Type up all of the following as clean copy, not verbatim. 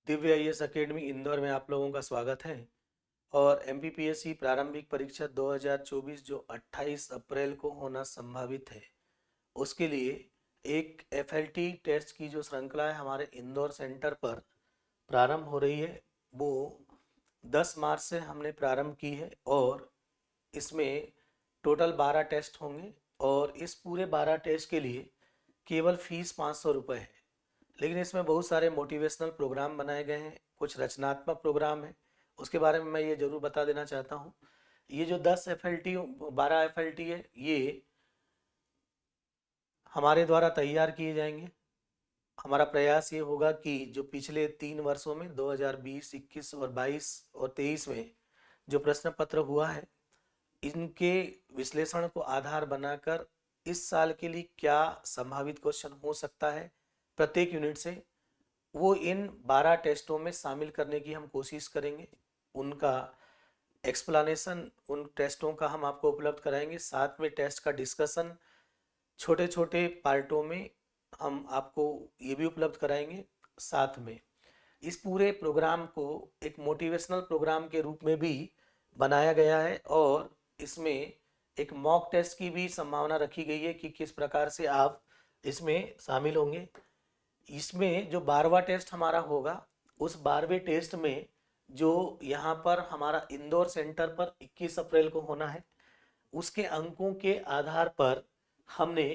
Divya IAS academy Indore में आप लोगों का स्वागत है। और एमपीपीएससी प्रारंभिक परीक्षा 2024 जो 28 अप्रैल को होना संभावित है, उसके लिए एक एफएलटी टेस्ट की जो श्रृंखला है हमारे इंदौर सेंटर पर प्रारंभ हो रही है। वो 10 मार्च से हमने प्रारंभ की है और इसमें टोटल 12 टेस्ट होंगे और इस पूरे 12 टेस्ट के लिए केवल फीस 500 रुपये है। लेकिन इसमें बहुत सारे मोटिवेशनल प्रोग्राम बनाए गए हैं, कुछ रचनात्मक प्रोग्राम है, उसके बारे में मैं ये ज़रूर बता देना चाहता हूँ। ये जो 10 एफएलटी 12 एफएलटी है, ये हमारे द्वारा तैयार किए जाएंगे। हमारा प्रयास ये होगा कि जो पिछले 3 वर्षों में 2020, 21 और 22 और 23 में जो प्रश्न पत्र हुआ है, इनके विश्लेषण को आधार बनाकर इस साल के लिए क्या संभावित क्वेश्चन हो सकता है प्रत्येक यूनिट से, वो इन 12 टेस्टों में शामिल करने की हम कोशिश करेंगे। उनका एक्सप्लेनेशन उन टेस्टों का हम आपको उपलब्ध कराएंगे, साथ में टेस्ट का डिस्कशन छोटे छोटे पार्टों में हम आपको ये भी उपलब्ध कराएंगे। साथ में इस पूरे प्रोग्राम को एक मोटिवेशनल प्रोग्राम के रूप में भी बनाया गया है और इसमें एक मॉक टेस्ट की भी संभावना रखी गई है कि किस प्रकार से आप इसमें शामिल होंगे। इसमें जो 12वां टेस्ट हमारा होगा, उस 12वें टेस्ट में जो यहाँ पर हमारा इंदौर सेंटर पर 21 अप्रैल को होना है, उसके अंकों के आधार पर हमने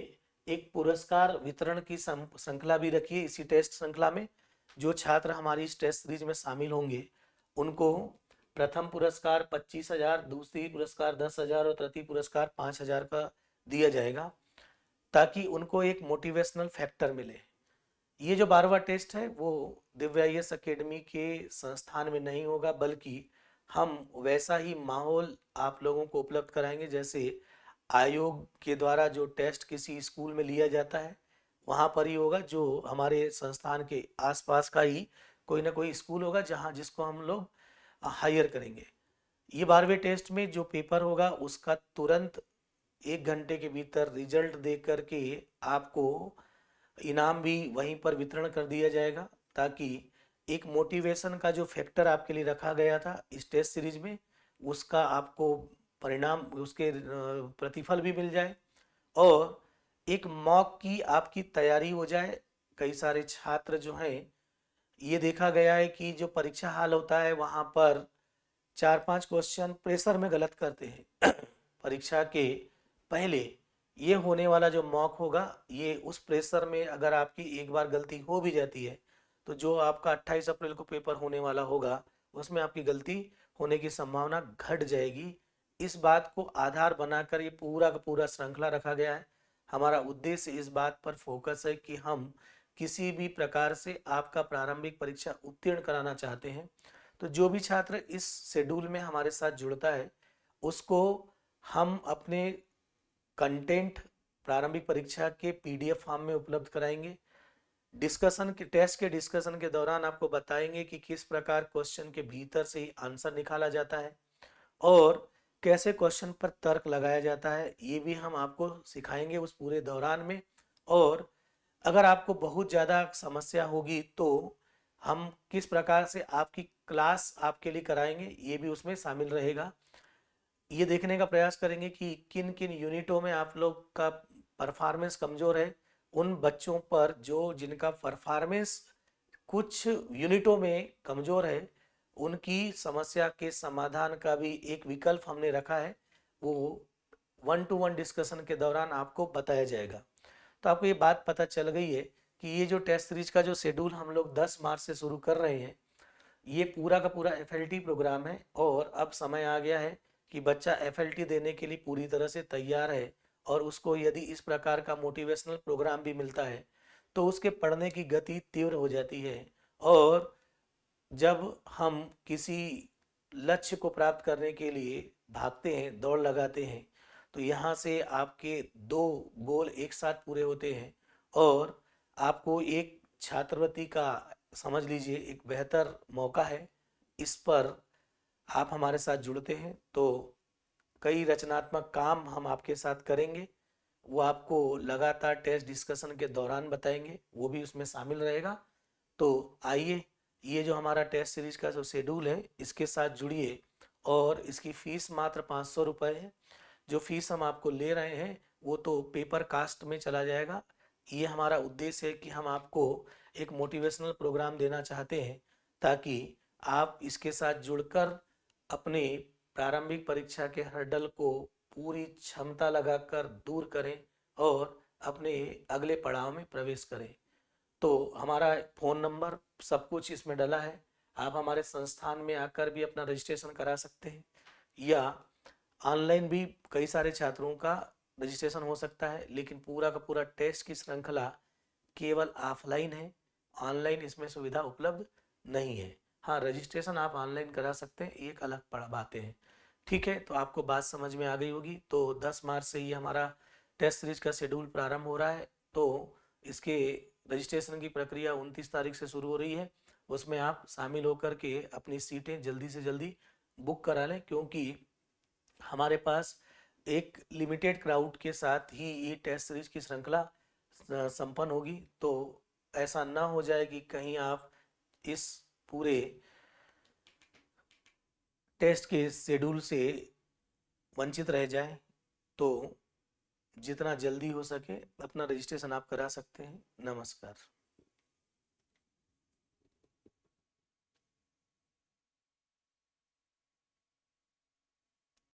एक पुरस्कार वितरण की श्रृंखला भी रखी है। इसी टेस्ट श्रृंखला में जो छात्र हमारी इस टेस्ट सीरीज में शामिल होंगे, उनको प्रथम पुरस्कार 25,000, दूसरी पुरस्कार 10,000 और तृतीय पुरस्कार 5,000 का दिया जाएगा, ताकि उनको एक मोटिवेशनल फैक्टर मिले। ये जो 12वां टेस्ट है वो दिव्य आईएएस अकेडमी के संस्थान में नहीं होगा, बल्कि हम वैसा ही माहौल आप लोगों को उपलब्ध कराएंगे जैसे आयोग के द्वारा जो टेस्ट किसी स्कूल में लिया जाता है, वहाँ पर ही होगा। जो हमारे संस्थान के आसपास का ही कोई ना कोई स्कूल होगा जहाँ जिसको हम लोग हायर करेंगे। ये 12वें टेस्ट में जो पेपर होगा उसका तुरंत 1 घंटे के भीतर रिजल्ट दे करके आपको इनाम भी वहीं पर वितरण कर दिया जाएगा, ताकि एक मोटिवेशन का जो फैक्टर आपके लिए रखा गया था इस टेस्ट सीरीज में, उसका आपको परिणाम, उसके प्रतिफल भी मिल जाए और एक मॉक की आपकी तैयारी हो जाए। कई सारे छात्र जो हैं, ये देखा गया है कि जो परीक्षा हाल होता है वहाँ पर 4-5 क्वेश्चन प्रेशर में गलत करते हैं परीक्षा के पहले ये होने वाला जो मॉक होगा, ये उस प्रेशर में अगर आपकी एक बार गलती हो भी जाती है तो जो आपका 28 अप्रैल को पेपर होने वाला होगा उसमें आपकी गलती होने की संभावना घट जाएगी। इस बात को आधार बनाकर ये पूरा का पूरा श्रृंखला रखा गया है। हमारा उद्देश्य इस बात पर फोकस है कि हम किसी भी प्रकार से आपका प्रारंभिक परीक्षा उत्तीर्ण कराना चाहते हैं। तो जो भी छात्र इस शेड्यूल में हमारे साथ जुड़ता है, उसको हम अपने कंटेंट प्रारंभिक परीक्षा के पीडीएफ फॉर्म में उपलब्ध कराएंगे। डिस्कशन के टेस्ट के डिस्कशन के दौरान आपको बताएंगे कि किस प्रकार क्वेश्चन के भीतर से ही आंसर निकाला जाता है और कैसे क्वेश्चन पर तर्क लगाया जाता है, ये भी हम आपको सिखाएंगे उस पूरे दौरान में। और अगर आपको बहुत ज़्यादा समस्या होगी तो हम किस प्रकार से आपकी क्लास आपके लिए कराएंगे, ये भी उसमें शामिल रहेगा। ये देखने का प्रयास करेंगे कि किन किन यूनिटों में आप लोग का परफॉर्मेंस कमज़ोर है। उन बच्चों पर जो जिनका परफॉर्मेंस कुछ यूनिटों में कमज़ोर है, उनकी समस्या के समाधान का भी एक विकल्प हमने रखा है। वो 1-to-1 डिस्कशन के दौरान आपको बताया जाएगा। तो आपको ये बात पता चल गई है कि ये जो टेस्ट सीरीज का जो शेड्यूल हम लोग 10 मार्च से शुरू कर रहे हैं, ये पूरा का पूरा एफएलटी प्रोग्राम है और अब समय आ गया है कि बच्चा एफएलटी देने के लिए पूरी तरह से तैयार है और उसको यदि इस प्रकार का मोटिवेशनल प्रोग्राम भी मिलता है तो उसके पढ़ने की गति तीव्र हो जाती है। और जब हम किसी लक्ष्य को प्राप्त करने के लिए भागते हैं, दौड़ लगाते हैं, तो यहाँ से आपके 2 गोल एक साथ पूरे होते हैं और आपको एक छात्रवृत्ति का, समझ लीजिए, एक बेहतर मौका है। इस पर आप हमारे साथ जुड़ते हैं तो कई रचनात्मक काम हम आपके साथ करेंगे, वो आपको लगातार टेस्ट डिस्कशन के दौरान बताएंगे, वो भी उसमें शामिल रहेगा। तो आइए ये जो हमारा टेस्ट सीरीज का जो शेड्यूल है इसके साथ जुड़िए, और इसकी फीस मात्र 500 रुपये है। जो फीस हम आपको ले रहे हैं वो तो पेपर कास्ट में चला जाएगा। ये हमारा उद्देश्य है कि हम आपको एक मोटिवेशनल प्रोग्राम देना चाहते हैं, ताकि आप इसके साथ जुड़कर अपने प्रारंभिक परीक्षा के हर्डल को पूरी क्षमता लगाकर दूर करें और अपने अगले पड़ाव में प्रवेश करें। तो हमारा फ़ोन नंबर सब कुछ इसमें डला है। आप हमारे संस्थान में आकर भी अपना रजिस्ट्रेशन करा सकते हैं, या ऑनलाइन भी कई सारे छात्रों का रजिस्ट्रेशन हो सकता है, लेकिन पूरा का पूरा टेस्ट की श्रृंखला केवल ऑफलाइन है। ऑनलाइन इसमें सुविधा उपलब्ध नहीं है। हाँ, रजिस्ट्रेशन आप ऑनलाइन करा सकते हैं, एक अलग बातें हैं। ठीक है, तो आपको बात समझ में आ गई होगी। तो 10 मार्च से ही हमारा टेस्ट सीरीज का शेड्यूल प्रारंभ हो रहा है। तो इसके रजिस्ट्रेशन की प्रक्रिया 29 तारीख से शुरू हो रही है। उसमें आप शामिल होकर के अपनी सीटें जल्दी से जल्दी बुक करा लें, क्योंकि हमारे पास एक लिमिटेड क्राउड के साथ ही ये टेस्ट सीरीज की श्रृंखला संपन्न होगी। तो ऐसा ना हो जाए कि कहीं आप इस पूरे टेस्ट के शेड्यूल से वंचित रह जाएं। तो जितना जल्दी हो सके अपना रजिस्ट्रेशन आप करा सकते हैं। नमस्कार।